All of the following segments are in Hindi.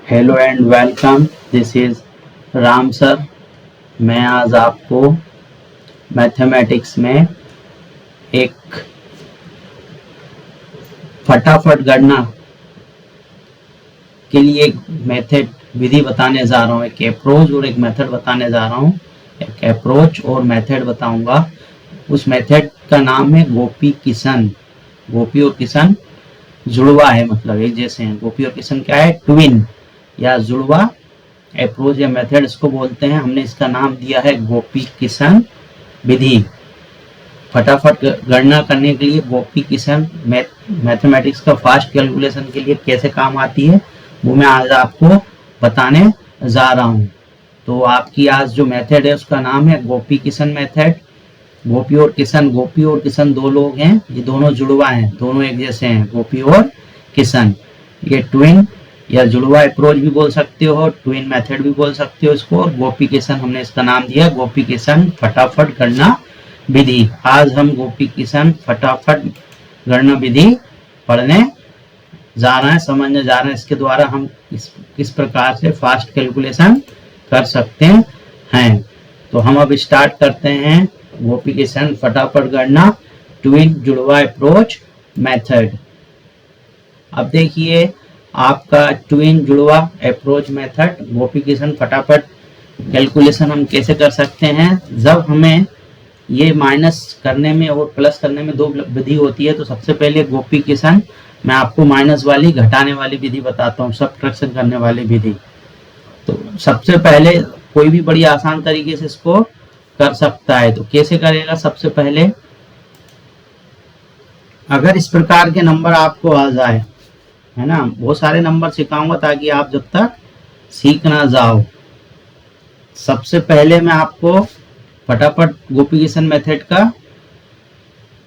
Hello and welcome, this is Ram sir. मैं आज आपको मैथमेटिक्स में एक फटाफट गणना के लिए एक मेथड विधि बताने जा रहा हूँ। एक अप्रोच और एक मेथड बताने जा रहा हूँ। एक अप्रोच और मेथड बताऊंगा। उस मेथड का नाम है गोपी किशन। गोपी और किशन जुड़वा है, मतलब एक जैसे हैं। गोपी और किशन क्या है? ट्विन या जुड़वा अप्रोच या मेथड इसको बोलते हैं। हमने इसका नाम दिया है गोपी किशन विधि। फटाफट गणना करने के लिए गोपी किशन मैथमेटिक्स का फास्ट कैलकुलेशन के लिए कैसे काम आती है, वो मैं आज आपको बताने जा रहा हूँ। तो आपकी आज जो मेथड है उसका नाम है गोपी किशन मेथड। गोपी और किशन दो लोग हैं, ये दोनों जुड़वा हैं, दोनों एक जैसे हैं, गोपी और किशन। ये ट्विन या जुड़वा अप्रोच भी बोल सकते हो, ट्विन मेथड भी बोल सकते हो इसको। और गोपी किशन हमने इसका नाम दिया गोपी किशन फटाफट गणना विधि। आज हम गोपी किशन फटाफट गणना विधि पढ़ने जा रहे हैं, समझने जा रहे हैं। इसके द्वारा हम किस प्रकार से फास्ट कैलकुलेशन कर सकते हैं। तो हम अब स्टार्ट करते हैं गोपी किशन फटाफट गणना ट्विन जुड़वा अप्रोच मेथड। अब देखिए आपका ट्विन जुड़वा अप्रोच मेथड गोपी किशन फटाफट कैलकुलेशन हम कैसे कर सकते हैं। जब हमें ये माइनस करने में और प्लस करने में दो विधि होती है, तो सबसे पहले गोपी किशन मैं आपको माइनस वाली घटाने वाली विधि बताता हूँ, सब्ट्रैक्शन करने वाली विधि। तो सबसे पहले कोई भी बड़ी आसान तरीके से इसको कर सकता है। तो कैसे करेगा? सबसे पहले अगर इस प्रकार के नंबर आपको आ जाए, है ना, बहुत सारे नंबर सिखाऊंगा ताकि आप जब तक सीख ना जाओ। सबसे पहले मैं आपको फटाफट गोपी किशन मेथड का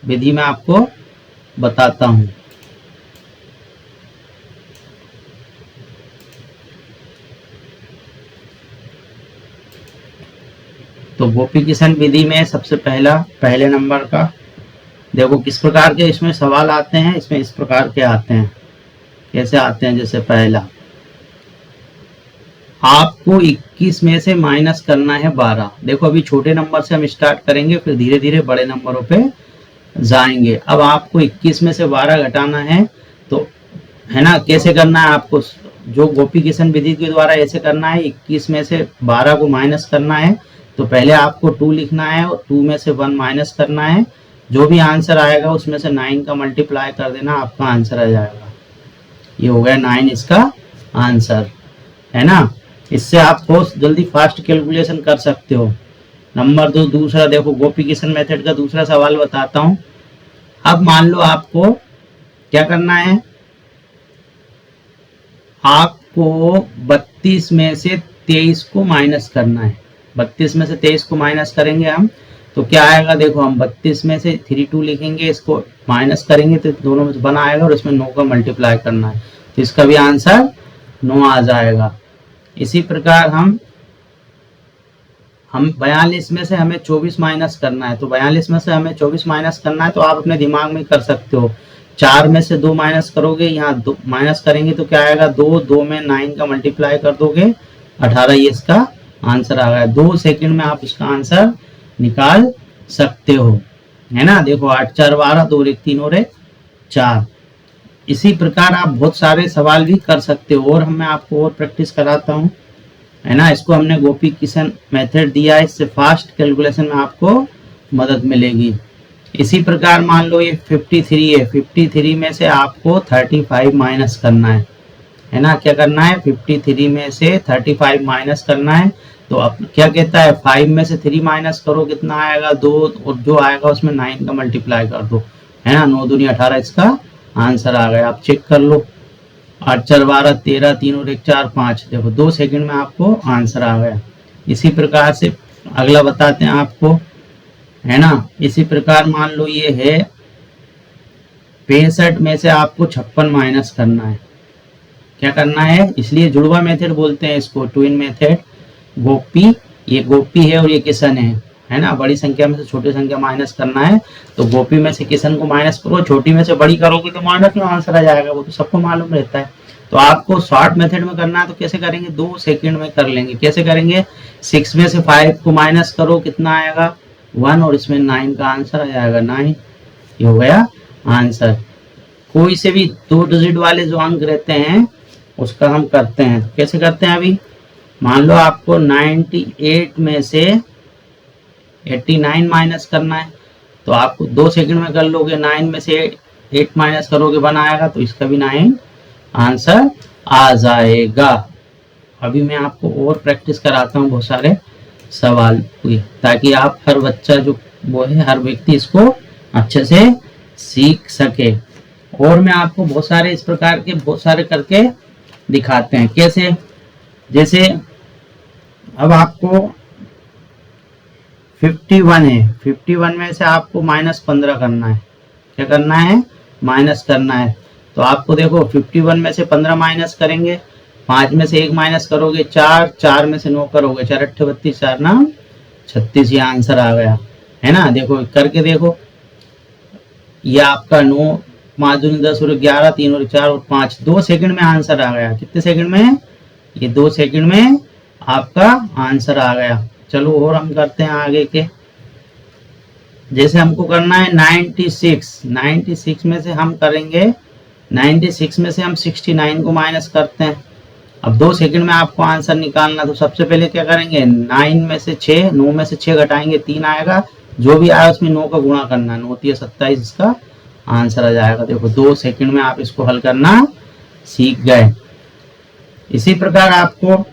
विधि में आपको बताता हूं। तो गोपी किशन विधि में सबसे पहले नंबर का देखो किस प्रकार के इसमें सवाल आते हैं। इसमें इस प्रकार के आते हैं। कैसे आते हैं? जैसे पहला, आपको 21 में से माइनस करना है 12। देखो अभी छोटे नंबर से हम स्टार्ट करेंगे, फिर धीरे धीरे बड़े नंबरों पे जाएंगे। अब आपको 21 में से 12 घटाना है, तो है ना, कैसे करना है आपको? जो गोपी किशन विधि के द्वारा ऐसे करना है। 21 में से 12 को माइनस करना है, तो पहले आपको 2 लिखना है और 2 में से 1 माइनस करना है। जो भी आंसर आएगा उसमें से 9 का मल्टीप्लाई कर देना, आपका आंसर आ जाएगा। ये हो गया 9 इसका आंसर, है ना। इससे आप बहुत जल्दी फास्ट कैलकुलेशन कर सकते हो। नंबर 2 दूसरा देखो, गोपी किशन मेथड का दूसरा सवाल बताता हूं। अब मान लो आपको क्या करना है, आपको 32 में से 23 को माइनस करना है। 32 में से 23 को माइनस करेंगे हम, तो क्या आएगा? देखो हम 32 में से 32 लिखेंगे, इसको माइनस करेंगे तो दोनों में से 1 आएगा और इसमें 9 का मल्टीप्लाई करना है, तो इसका भी आंसर 9 आ जाएगा। इसी प्रकार हम 42 में से हमें 24 माइनस करना है, तो 42 में से हमें 24 माइनस करना है, तो आप अपने दिमाग में कर सकते हो। 4 में से 2 माइनस करोगे, यहाँ 2 माइनस करेंगे तो क्या आएगा? 2 में 9 का मल्टीप्लाई कर दोगे 18, ये इसका आंसर आ गया। 2 सेकंड में आप इसका आंसर निकाल सकते हो, है ना। देखो 8 4 12, 2 1 3 और 1 4। इसी प्रकार आप बहुत सारे सवाल भी कर सकते हो, और मैं आपको और प्रैक्टिस कराता हूँ, है ना। इसको हमने गोपी किशन मेथड दिया है, इससे फास्ट कैलकुलेशन में आपको मदद मिलेगी। इसी प्रकार मान लो ये 53 है, 53 में से आपको 35 माइनस करना है ना। क्या करना है? 53 में से 35 माइनस करना है। तो अब क्या कहता है? 5 में से 3 माइनस करो, कितना आएगा? 2, और जो आएगा उसमें 9 का मल्टीप्लाई कर दो, है ना। 9 दूनी 18 इसका आंसर आ गया। आप चेक कर लो, 8 4 12 13, 3 और 1 4 5। देखो 2 सेकंड में आपको आंसर आ गया। इसी प्रकार से अगला बताते हैं आपको, है ना। इसी प्रकार मान लो ये है 65 में से आपको 56 माइनस करना है। क्या करना है? इसलिए जुड़वा मेथड बोलते हैं इसको, ट्विन मेथड। गोपी, ये गोपी है और ये किशन है ना, बड़ी संख्या में से छोटी संख्या माइनस करना है तो गोपी में से किशन को माइनस करो, छोटी में से बड़ी करोगे तो माइनस में आंसर आ जाएगा, वो तो सबको मालूम रहता है। तो आपको शॉर्ट मेथड में करना है तो कैसे करेंगे, 2 सेकंड में कर लेंगे। कैसे करेंगे, 6 में से 5 को माइनस करो, कितना आएगा 1, और इसमें 9 का आंसर आ जाएगा 9, ये हो गया आंसर। कोई से भी 2 डिजिट वाले जो अंक रहते हैं उसका हम करते हैं। कैसे करते हैं, अभी मान लो आपको 98 में से 89 माइनस करना है तो आपको 2 सेकंड में कर लोगे। 9 में से 8 माइनस करोगे 1 आएगा, तो इसका भी 9 आंसर आ जाएगा। अभी मैं आपको और प्रैक्टिस कराता हूँ बहुत सारे सवाल की, ताकि आप हर बच्चा जो वो है, हर व्यक्ति इसको अच्छे से सीख सके। और मैं आपको बहुत सारे इस प्रकार के बहुत सारे करके दिखाते हैं। कैसे, जैसे अब आपको 51 है, 51 में से आपको -15 करना है। क्या करना है, माइनस करना है। तो आपको देखो 51 में से 15 माइनस करेंगे, 5 में से 1 माइनस करोगे 4, 4 में से 9 करोगे 4 8 32, 4 9 36, ये आंसर आ गया, है ना। देखो करके देखो, ये आपका 9 5 दूनी 10 और 11, 3 और 4 और 5, 2 सेकंड में आंसर आ गया। कितने सेकंड में, ये 2 सेकंड में आपका आंसर आ गया। चलो और हम करते हैं आगे के। जैसे हमको करना है 96 में से हम करेंगे, 96 में से हम 69 को माइनस करते हैं। अब 2 सेकंड में आपको आंसर निकालना, तो सबसे पहले क्या करेंगे, 9 में से 6, 9 में से 6 घटाएंगे 3 आएगा, जो भी आया उसमें 9 का गुणा करना, 9 3 27, इसका आंसर आ जाएगा। देखो 2 सेकंड में आप इसको हल करना सीख गए। इसी प्रकार आपको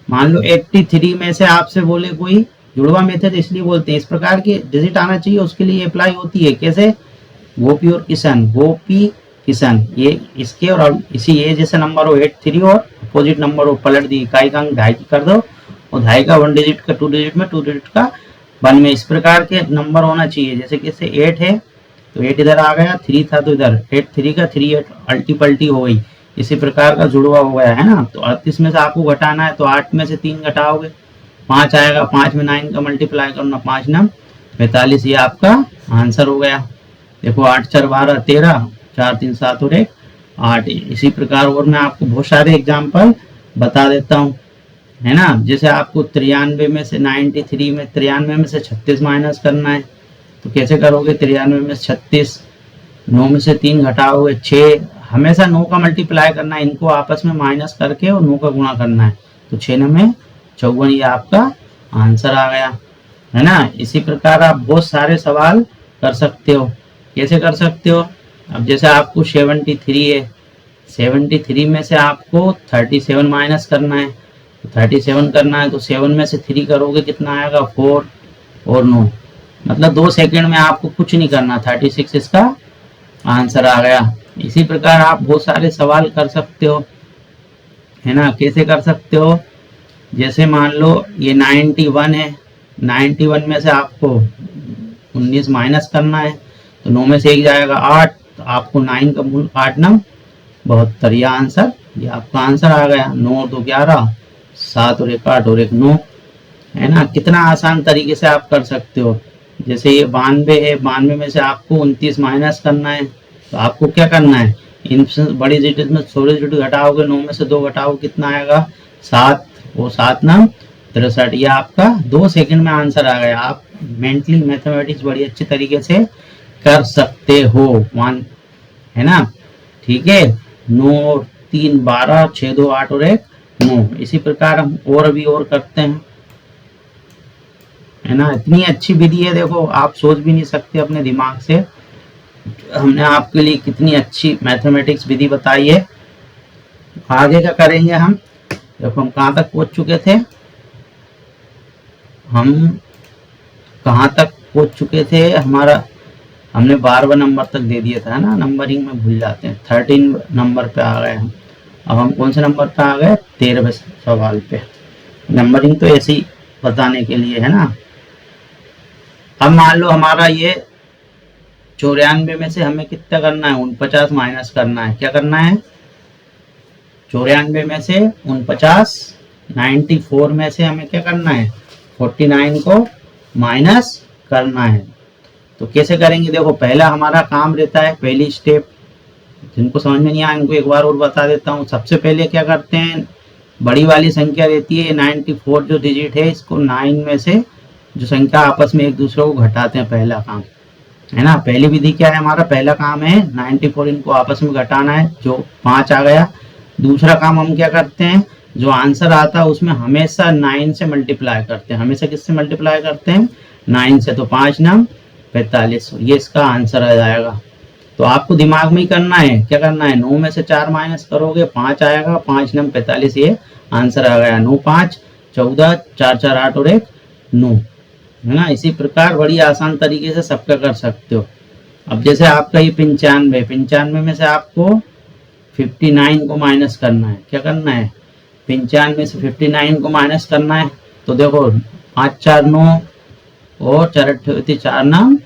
मान लो 83 में से आपसे बोले कोई, जुड़वा मेथड इसलिए बोलते हैं, इस प्रकार के डिजिट आना चाहिए उसके लिए अप्लाई होती है। कैसे, गोपी और किशन, गोपी किशन, ये इसके और इसी ये जैसे नंबर हो 83 और अपोजिट नंबर हो, पलट दी, इकाई का अंक 2.5 कर दो और 2.5 का 1 डिजिट का 2 डिजिट में, 2 डिजिट का 1 में, इस प्रकार के नंबर होना चाहिए। जैसे कि 8 है तो 8 इधर आ गया, 3 था तो इधर 8 3 का 3 8 अल्टी पल्टी हो गई, इसी प्रकार का जुड़वा हो गया, है ना। तो 38 में से आपको घटाना है तो 8 में से 3 घटाओगे 5 आएगा, 5 में 9 का मल्टीप्लाई करना, 5 9 45, ये आपका आंसर हो गया। देखो 8 4 12 13, 4 3 7 और 1 8। इसी प्रकार और मैं आपको बहुत सारे एग्जाम्पल बता देता हूँ, है ना। जैसे आपको 93 में से 93 में 93 में से 36 माइनस करना है तो कैसे करोगे, 93 में से 36, 9 में से 3 घटाओगे 6, हमेशा 9 का मल्टीप्लाई करना है, इनको आपस में माइनस करके और 9 का गुणा करना है, तो 6 9 में 54, ये आपका आंसर आ गया, है ना। इसी प्रकार आप बहुत सारे सवाल कर सकते हो। कैसे कर सकते हो, अब जैसे आपको 73 है, 73 में से आपको 37 माइनस करना है, तो 37 करना है तो 7 में से 3 करोगे कितना आएगा 4 और 9, मतलब 2 सेकंड में आपको कुछ नहीं करना, 36 इसका आंसर आ गया। इसी प्रकार आप बहुत सारे सवाल कर सकते हो, है ना। कैसे कर सकते हो, जैसे मान लो ये 91 है, 91 में से आपको 19 माइनस करना है तो 9 में से 1 जाएगा 8, तो आपको 9 का मूल 8 9 72, ये आंसर, ये आपका आंसर आ गया। 9 2 11, 7 और 1 8 और 1 9, है ना। कितना आसान तरीके से आप कर सकते हो। जैसे ये 92 है, 92 में से आपको 29 माइनस करना है तो आपको क्या करना है, इन बड़ी डिजिट में छोटे डिजिट घटाओगे, 9 में से 2 घटाओ कितना आएगा 7 और 7 9 63, ये आपका 2 सेकंड में आंसर आ गया। आप मेंटली मैथमेटिक्स बड़ी अच्छी तरीके से कर सकते हो, है ना। ठीक है, 9 3 12, 6 2 8 और 1 9, इसी प्रकार हम और भी और करते हैं, है ना। इतनी अच्छी विधि है, देखो आप सोच भी नहीं सकते अपने दिमाग से, हमने आपके लिए कितनी अच्छी मैथमेटिक्स विधि बताई है। आगे क्या करेंगे हम, देखो हम कहाँ तक पहुंच चुके थे, हम कहाँ तक पहुंच चुके थे, हमारा हमने 12वां नंबर तक दे दिया था ना, नंबरिंग में भूल जाते हैं, 13 नंबर पे आ गए हम। अब हम कौन से नंबर पे आ गए, 13वें सवाल पे। नंबरिंग तो ऐसे ही बताने के लिए है ना। अब मान लो हमारा ये 94 में से हमें कितना करना है, 49 माइनस करना है। क्या करना है, 94 में से 49, 94 में से हमें क्या करना है 49 को माइनस करना है। तो कैसे करेंगे, देखो पहला हमारा काम रहता है, पहली स्टेप, जिनको समझ में नहीं आया उनको एक बार और बता देता हूँ। सबसे पहले क्या करते हैं, बड़ी वाली संख्या रहती है 94 जो डिजिट है, इसको 9 में से जो संख्या आपस में एक दूसरे को घटाते हैं, पहला काम है ना। पहली विधि क्या है, हमारा पहला काम है 94 इनको आपस में घटाना है, जो 5 आ गया। दूसरा काम हम क्या करते हैं, जो आंसर आता है उसमें हमेशा 9 से मल्टीप्लाई करते हैं। हमेशा किससे मल्टीप्लाई करते हैं, 9 से। तो 5 9 45, ये इसका आंसर आ जाएगा। तो आपको दिमाग में ही करना है, क्या करना है, 9 में से 4 माइनस करोगे 5 आएगा, 5 9 45, ये आंसर आ गया। 9 5 14, 4 4 8 और 1 9, है ना। इसी प्रकार बड़ी आसान तरीके से सबका कर सकते हो। अब जैसे आपका ये 95 में से आपको 59 को माइनस करना है। क्या करना है, 95 से 59 को माइनस करना है। तो देखो 5 4 9 और 4 8 4 9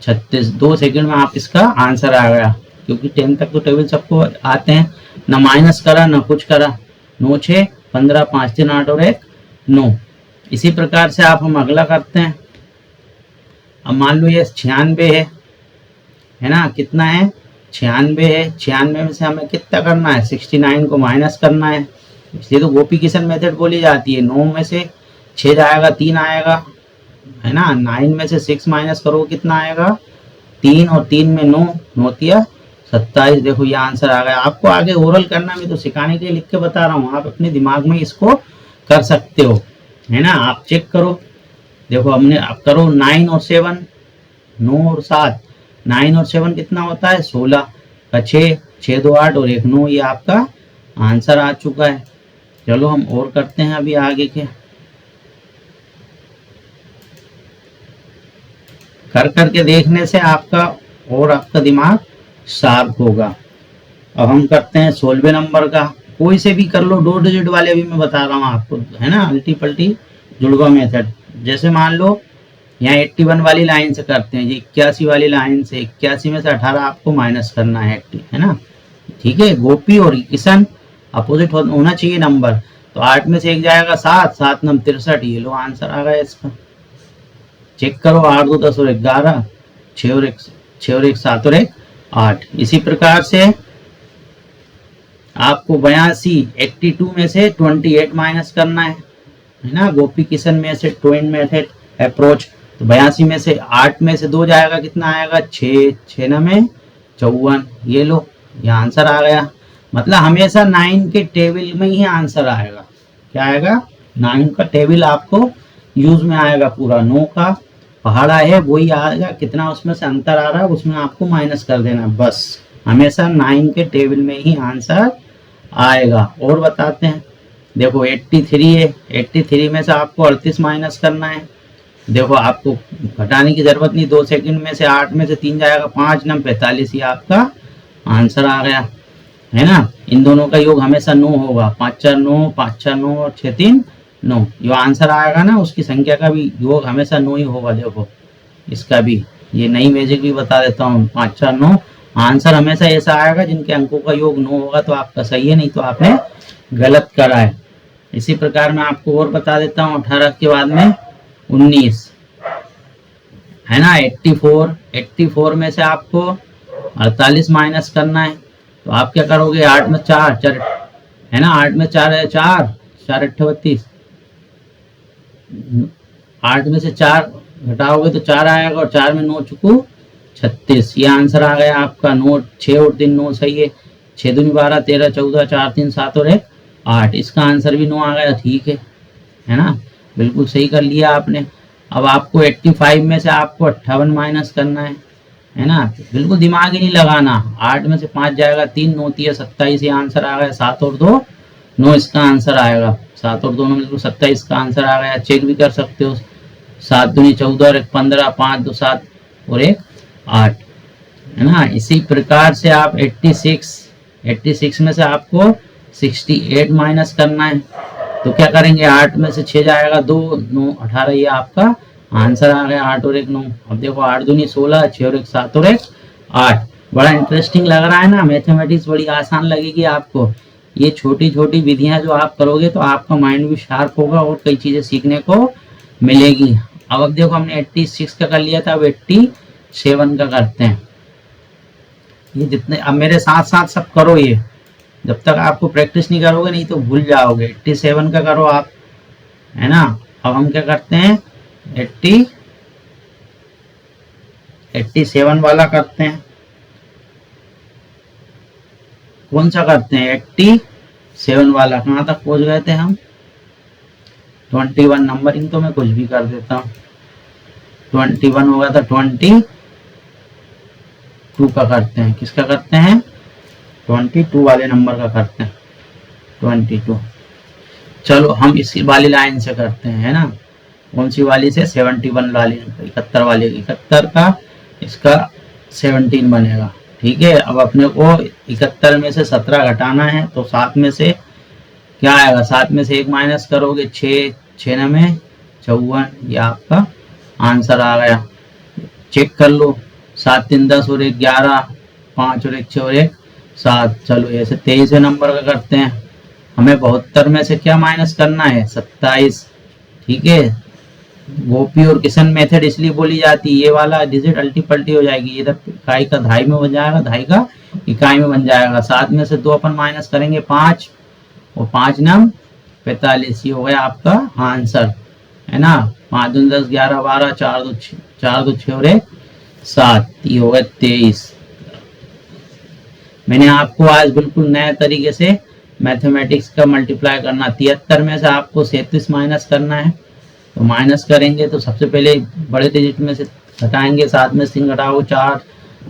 36, 2 सेकंड में आप इसका आंसर आ गया। क्योंकि 10 तक तो टेबल सबको आते हैं, ना माइनस करा ना कुछ करा। 9 6 15, 5 3 8 और 1 9। इसी प्रकार से आप हम अगला करते हैं। अब मान लो ये 96 है ना, कितना है, 96 है। 96 में से हमें कितना करना है, 69 को माइनस करना है। इसलिए तो गोपी किशन मेथड बोली जाती है। 9 में से 6 जाएगा 3 आएगा, है ना। 9 में से 6 माइनस करो कितना आएगा, 3, और 3 में 9 9 27। देखो ये आंसर आ गया। आपको आगे ओरल करना, मैं तो सिखाने के लिए लिख के बता रहा हूँ, आप अपने दिमाग में इसको कर सकते हो, है ना। आप चेक करो, देखो हमने, आप करो 9 और 7, 9 और 7, 9 और 7 कितना होता है, 16 का 6, 6 2 8 और 1 9, ये आपका आंसर आ चुका है। चलो हम और करते हैं अभी आगे के। कर करके देखने से आपका और आपका दिमाग शार्प होगा। अब हम करते हैं 16वें नंबर का। कोई से भी कर लो, 2 डिजिट वाले भी मैं बता रहा हूँ आपको, है ना, अल्टी पल्टी जुड़वा मेथड। जैसे मान लो यहाँ 81 वाली लाइन से करते हैं, ये 81 वाली लाइन से, 81 में से 18 आपको माइनस करना है 80, है ना। ठीक है, गोपी और किशन अपोजिट होना चाहिए नंबर। तो 8 में से 1 जाएगा 7, 7 9 63, ये लो आंसर आ गया इसका। चेक करो, 8 2 10 और 11, 6 और 1 7 और 1 8। इसी प्रकार से आपको 82 में से 28 माइनस करना है ना। गोपी किशन में से ट्विन मेथड अप्रोच। तो 82 में से 8 में से 2 जाएगा, कितना आएगा, 6 6 9 में 54, ये लो, ये आंसर आ गया। मतलब हमेशा 9 के टेबल में ही आंसर आएगा। क्या आएगा, 9 का टेबल आपको यूज में आएगा पूरा। 9 का पहाड़ा है वही आएगा, कितना उसमें से अंतर आ रहा है उसमें आपको माइनस कर देना, बस। हमेशा 9 के टेबल में ही आंसर आएगा। और बताते हैं, देखो 83 है, 83 में से आपको 38 माइनस करना है। देखो आपको घटाने की जरूरत नहीं, 2 सेकंड में से 8 में से 3 जाएगा, 5 9 45, ये आपका आंसर आ गया, है ना। इन दोनों का योग हमेशा 9 होगा, 5 4 9, 5 4 9 और 6 3 9, जो आंसर आएगा ना उसकी संख्या का भी योग हमेशा 9 ही होगा। देखो इसका भी, ये नई मैजिक भी बता देता हूँ, 5 4 9 आंसर हमेशा ऐसा आएगा जिनके अंकों का योग 9 होगा, तो आपका सही है, नहीं तो आपने गलत करा है। इसी प्रकार मैं आपको और बता देता हूँ, 18 के बाद में 19, है ना। 84 में से आपको 48 माइनस करना है। तो आप क्या करोगे, 8 में 4 4, है ना, 8 में 4 है 4 4 8 32, 8 में से 4 घटाओगे तो 4 आएगा, और 4 में 9 चुकू 36, ये आंसर आ गया आपका। 9 6 और 3 9 सही है, 6 दूनी 12 13 14 4 3 7 और 1 8, इसका आंसर भी 9 आ गया। ठीक है ना, बिल्कुल सही कर लिया आपने। अब आपको 85 में से आपको 58 माइनस करना है ना। बिल्कुल दिमाग ही नहीं लगाना। 8 में से 5 जाएगा, 3 9 3 27, ये आंसर आ गया। 7 और 2 9, इसका आंसर आएगा। 7 और 2 9 बिल्कुल 27 का आंसर आ गया। चेक भी कर सकते हो, 7 दूनी 14 और 1 15, 5 2 7 और 1 8, है ना। इसी प्रकार से आप 86 में से आपको 68 माइनस करना है। तो क्या करेंगे, 8 में से 6 जाएगा, 2 9 18, ये आपका आंसर आ गया। 8 और 1 9। अब देखो 8 दूनी 16, 6 और 1 7 और 1 8। बड़ा इंटरेस्टिंग लग रहा है ना, मैथमेटिक्स बड़ी आसान लगेगी आपको। ये छोटी छोटी विधियां जो आप करोगे तो आपका माइंड भी शार्प होगा और कई चीजें सीखने को मिलेगी। अब देखो हमने 86 का कर लिया था, अब 87 का करते हैं। ये जितने, अब मेरे साथ साथ सब करो, ये जब तक आपको प्रैक्टिस नहीं करोगे नहीं तो भूल जाओगे। 87 का करो आप, है ना। अब हम क्या करते हैं, 87 वाला करते हैं। कौन सा करते हैं, 87 वाला। कहाँ तक पहुंच गए थे हम, 21 नंबरिंग तो मैं कुछ भी कर देता हूँ। 21 हो गया था, 22 का करते हैं। किसका करते हैं, 22 वाले नंबर का करते हैं, 22। चलो हम इसी वाली लाइन से करते हैं, है ना। कौन सी वाली से, 71 वाली, 71 वाली। 71 का इसका 17 बनेगा, ठीक है। अब अपने को 71 में से 17 घटाना है, तो 7 में से क्या आएगा, 7 में से 1 माइनस करोगे, 6 6 में 54, ये आपका आंसर आ गया। चेक कर लो, 7 3 10 और 1 11, 5 और 1 6 और 1 7। चलो ऐसे 23 नंबर का करते हैं। हमें 72 में से क्या माइनस करना है, 27, ठीक है। गोपी और किशन मेथड इसलिए बोली जाती है, ये वाला डिजिट अल्टी पल्टी हो जाएगी, इधर इकाई का दहाई में बन जाएगा, दहाई का इकाई में बन जाएगा। 7 में से 2 अपन माइनस करेंगे 5, और 5 नम 45, ये हो गया आपका आंसर, है ना। 5 दूनी 10 11 12, 4 2 6 और 1 7, ये हो गया 23। मैंने आपको आज बिल्कुल नए तरीके से मैथमेटिक्स का मल्टीप्लाई करना। 73 में से आपको 37 माइनस करना है, तो माइनस करेंगे तो सबसे पहले बड़े डिजिट में से घटाएंगे, 7 में से 3 घटाओ 4,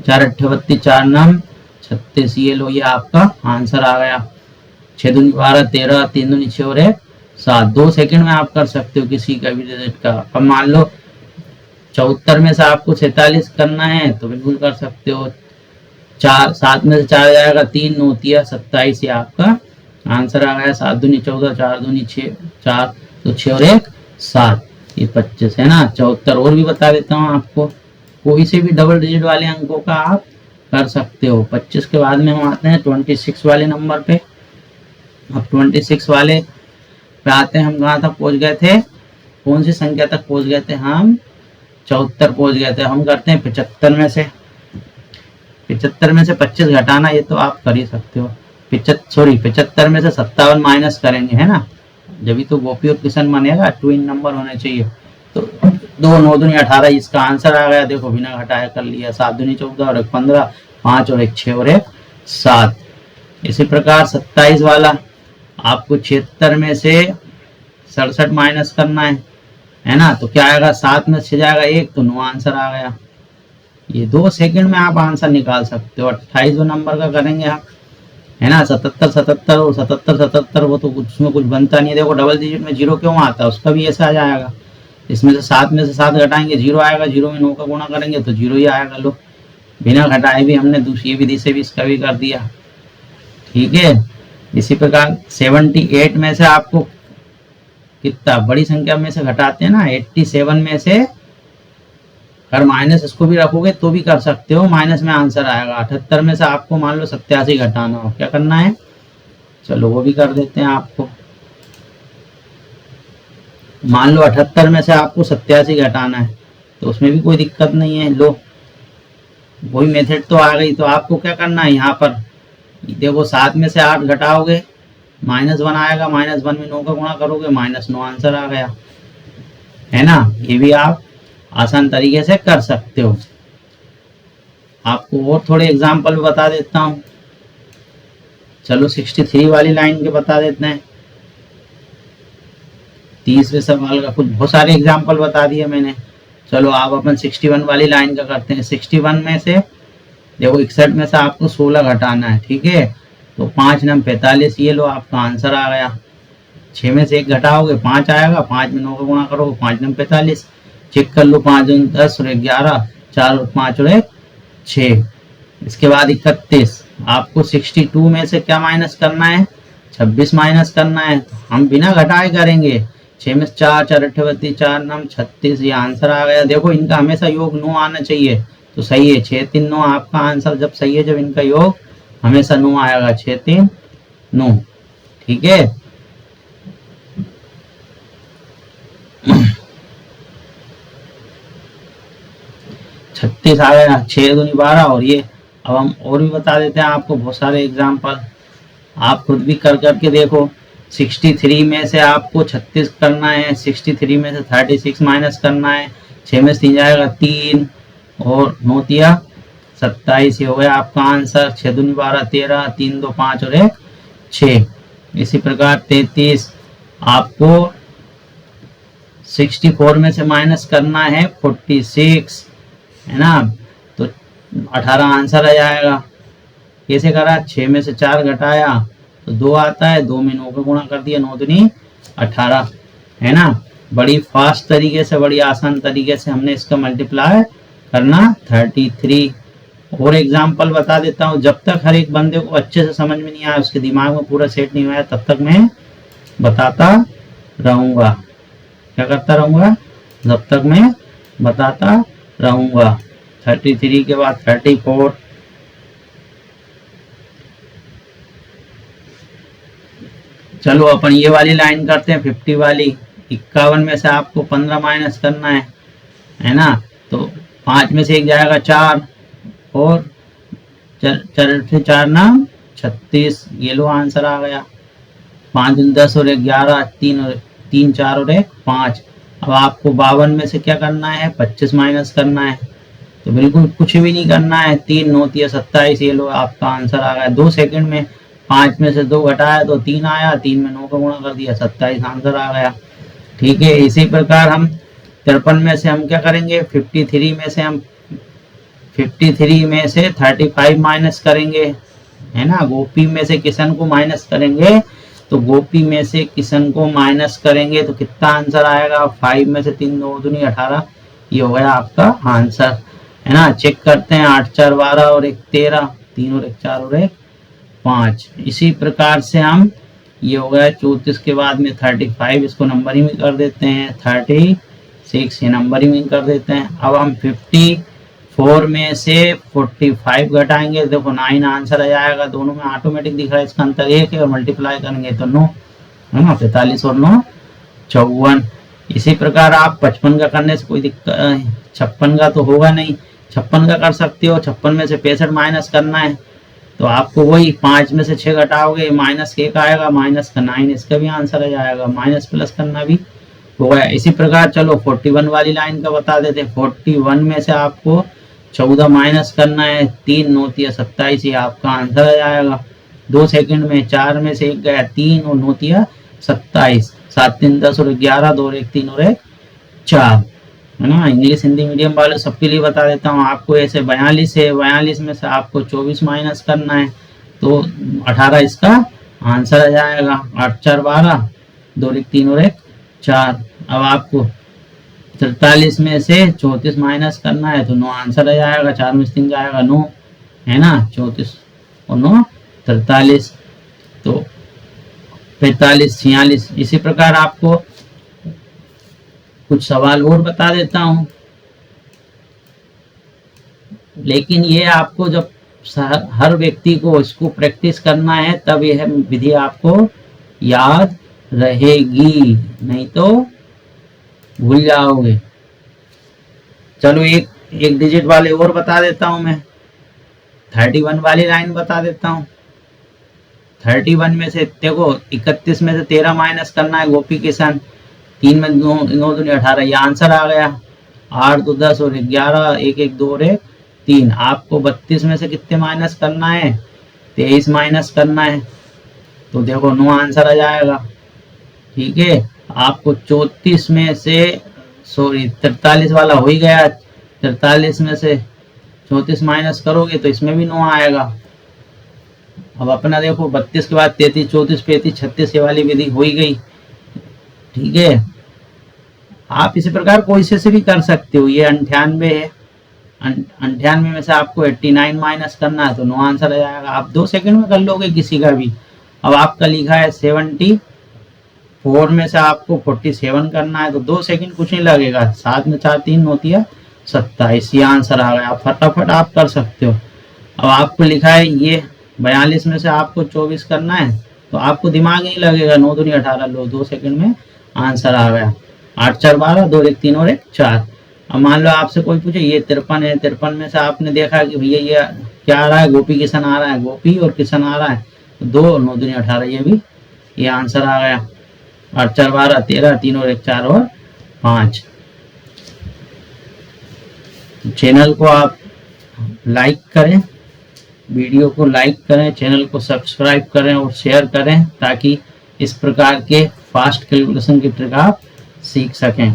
4 8 32, 4 9 36, ये लो, ये आपका आंसर आ गया। 6 दूनी 12 13, 3 दूनी 6 और 1 7। 2 सेकंड में आप कर सकते हो किसी का भी डिजिट का। अब मान लो 74 में से आपको 46 करना है, तो बिल्कुल कर सकते हो। 7 में से 4 जाएगा, 3 9 3 27, ये आपका आंसर आ गया। 7 दूनी 14, 4 दूनी 6, 4 तो 6 और 1 7, ये 25, है ना। 74 और भी बता देता हूँ आपको, कोई से भी डबल डिजिट वाले अंकों का आप कर सकते हो। 25 के बाद में हम आते हैं 26 वाले नंबर पे। अब 26 वाले पे आते हैं, हम कहाँ तक पहुंच गए थे, कौन सी संख्या तक पहुंच गए थे हम, 74 पहुंच गए थे। हम करते हैं 75 में से, 75 में से 25 घटाना, ये तो आप कर ही सकते हो। 75 में से 57 माइनस करेंगे, है ना, जब तो गोपी और किशन बनेगा, ट्विन नंबर होने चाहिए। तो 2 9 दूनी 18, इसका आंसर आ गया। देखो बिना घटाए कर लिया। 7 दूनी 14 और 1 15, 5 और 1 6 और 1 7। इसी प्रकार 27 वाला आपको 76 में से 67 माइनस करना है ना। तो क्या आएगा, 7 में से जाएगा 1, तो 9 आंसर आ गया। ये 2 सेकंड में आप आंसर निकाल सकते हो। 28 नंबर का करेंगे आप, है ना। 77 77 और 77 77, वो तो उसमें कुछ बनता नहीं है। देखो डबल डिजिट में 0 क्यों आता है, उसका भी ऐसा आ जाएगा। इसमें से 7 में से 7 घटाएंगे, 0 आएगा। 0 में 9 का गुणा करेंगे तो 0 ही आएगा। लो, बिना घटाए भी हमने दूसरी विधि से भी इसका भी कर दिया, ठीक है। इसी प्रकार 78 में से आपको कितना, बड़ी संख्या में से घटाते हैं ना, 87 में से अगर माइनस इसको भी रखोगे तो भी कर सकते हो, माइनस में आंसर आएगा। 78 में से आपको मान लो 87 घटाना हो, क्या करना है, चलो वो भी कर देते हैं आपको। मान लो 78 में से आपको 87 घटाना है, तो उसमें भी कोई दिक्कत नहीं है। लो, वही मेथड तो आ गई। तो आपको क्या करना है, यहाँ पर देखो 7 में से 8 घटाओगे, -1 आएगा। -1 में 9 का गुणा करोगे, -9 आंसर आ गया, है ना। ये भी आप आसान तरीके से कर सकते हो। आपको और थोड़े एग्जाम्पल बता देता हूँ। चलो 63 वाली लाइन के बता देते हैं। तीसरे सवाल का कुछ बहुत सारे एग्जाम्पल बता दिए मैंने। चलो आप अपन 61 वाली लाइन का करते हैं। 61 में से देखो 61 में से आपको 16 घटाना है, ठीक है। तो 5 9 45, ये लो आपका आंसर आ गया। 6 में से 1 घटाओगे 5 आएगा। 5 में 9 का गुणा करोगे, 5 9 45। चेक कर लो, 5 दूनी 10 और 1 11, 4 और 5 और 1 6। इसके बाद 31, आपको 62 में से क्या माइनस करना है, 26 माइनस करना है। हम बिना घटाए करेंगे। 6 में से 4 4 38, 4 9 36, ये आंसर आ गया। देखो इनका हमेशा योग 9 आना चाहिए, तो सही है। 6 3 9 आपका आंसर जब सही है, जब इनका योग हमेशा 9 आएगा। 6 3 9, ठीक है। 36 आ गया, 6 दूनी 12 और ये। अब हम और भी बता देते हैं आपको बहुत सारे एग्जाम्पल, आप खुद भी कर करके देखो। 63 में से आपको 36 करना है, 63 में से 36 माइनस करना है, 6 में से 3 जाएगा 3 और 9 तिया 27, ये हो गया आपका आंसर। 6 दूनी 12 13, 3 2 5 और 1 6। इसी प्रकार 33 आपको 64 में से माइनस करना है 46, है ना, तो 18 आंसर आ जाएगा। कैसे करा, 6 में से 4 घटाया तो 2 आता है, 2 में 9 का गुणा कर दिया, 9 दूनी 18, है ना। बड़ी फास्ट तरीके से, बड़ी आसान तरीके से हमने इसका मल्टीप्लाई करना 33। और एग्जाम्पल बता देता हूँ, जब तक हर एक बंदे को अच्छे से समझ में नहीं आया, उसके दिमाग में पूरा सेट नहीं हुआ तब तक मैं बताता रहूंगा। क्या करता रहूंगा, जब तक मैं बताता रहूंगा। 33 के बाद 34, चलो अपन ये वाली लाइन करते हैं 50 वाली। 51 में से आपको 15 माइनस करना है ना, तो 5 में से 1 जाएगा 4 और 4 से 4 नाम 36, ये लो आंसर आ गया। 5 दूनी 10 और 1 11, 3 4 और 1 5। अब आपको 52 में से क्या करना है, 25 माइनस करना है, तो बिल्कुल कुछ भी नहीं करना है, 3 9 3 27, ये लो आपका आंसर आ गया 2 सेकंड में। 5 में से 2 घटाया तो 3 आया, 3 में 9 का गुणा कर दिया, 27 आंसर आ गया। ठीक है, इसी प्रकार हम 53 में से हम क्या करेंगे, 53 में से हम 53 में से 35 माइनस करेंगे, है ना। गोपी में से किशन को माइनस करेंगे, तो गोपी में से किशन को माइनस करेंगे तो कितना आंसर आएगा, 5 में से 3 2 दूनी 18, ये हो गया आपका आंसर, है ना। चेक करते हैं, 8 4 12 और 1 13, 3 और 1 4 और 1 5। इसी प्रकार से हम, ये हो गया 34 के बाद में 35, इसको नंबरिंग में कर देते हैं, 36 ये नंबरिंग में कर देते हैं। अब हम 54 में से 45 घटाएंगे, देखो 9 आंसर आ जाएगा, दोनों में ऑटोमेटिक दिख रहा है, इसका अंतर 1 है, और मल्टीप्लाई करेंगे तो 9, है ना, 45 और 9 54। इसी प्रकार आप 55 का करने से कोई दिक्कत, 56 का तो होगा नहीं, 56 का कर सकते हो। 56 में से 65 माइनस करना है, तो आपको वही 5 में से 6 घटाओगे, माइनस 1 आएगा, माइनस का 9, इसका भी आंसर आ जाएगा, माइनस प्लस करना भी हो गया। इसी प्रकार चलो 41 वाली लाइन का बता देते हैं। 41 में से आपको 14 माइनस करना है, 3 9 3 27, ये आपका आंसर आ जाएगा 2 सेकंड में। 4 में से 1 गया, 3 और 9 3 27, 7 3 10 और 11, 2 और 1 3 और 1 4, है ना। इंग्लिश हिंदी मीडियम वाले सबके लिए बता देता हूँ आपको। ऐसे 42 है, 42 में से आपको 24 माइनस करना है, तो 18 इसका आंसर आ जाएगा। 8 4 12, 2 1 3 और 1 4। अब आपको 43 में से 34 माइनस करना है, तो 9 आंसर आ जाएगा, 4 में से 3 जाएगा 9, है ना, 34 और 9 43, तो 45 46। इसी प्रकार आपको कुछ सवाल और बता देता हूं, लेकिन ये आपको जब हर व्यक्ति को इसको प्रैक्टिस करना है तब यह विधि आपको याद रहेगी, नहीं तो भूल जाओगे। चलो एक डिजिट वाले और बता देता हूं मैं, 31 वाली लाइन बता देता हूं। 31 में से देखो 31 में से 13 माइनस करना है, गोपी किशन, 3 में 9 दूनी 18, ये आंसर आ गया। 8 2 10 और 11, 1 1 2 और 1 3। आपको 32 में से कितने माइनस करना है, 23 माइनस करना है, तो देखो 9 आंसर आ जाएगा। ठीक है, आपको 34 में से 43 वाला हो ही गया, 43 में से 34 माइनस करोगे तो इसमें भी 9 आएगा। अब अपना देखो 32 के बाद 33 34 35 36, ये वाली विधि हो ही गई। ठीक है, आप इसी प्रकार कोई से भी कर सकते हो। ये 98 है, 98 में से आपको 89 माइनस करना है, तो 9 आंसर आ जाएगा। आप 2 सेकंड में कर लोगे किसी का भी। अब आपका लिखा है 74 में से आपको 47 करना है, तो 2 सेकंड कुछ नहीं लगेगा, 7 में 4 3 9 3 27, ये आंसर आ गया। आप फटाफट आप कर सकते हो। अब आपको लिखा है ये 42 में से आपको 24 करना है, तो आपको दिमाग नहीं लगेगा, 9 दूनी 18, लो 2 सेकंड में आंसर आ गया। 8 4 12, 2 1 3 और 1 4। अब मान लो आपसे कोई पूछे ये 53 है, 53 में से आपने देखा कि भैया ये क्या आ रहा है, गोपी किशन आ रहा है, गोपी और किशन आ रहा है, तो 2 9 दूनी 18, ये भी ये आंसर आ गया। 8 4 12 13, 3 और 1 4 और 5। चैनल को आप लाइक करें, वीडियो को लाइक करें, चैनल को सब्सक्राइब करें और शेयर करें ताकि इस प्रकार के फास्ट कैलकुलेशन की ट्रिक आप सीख सकें।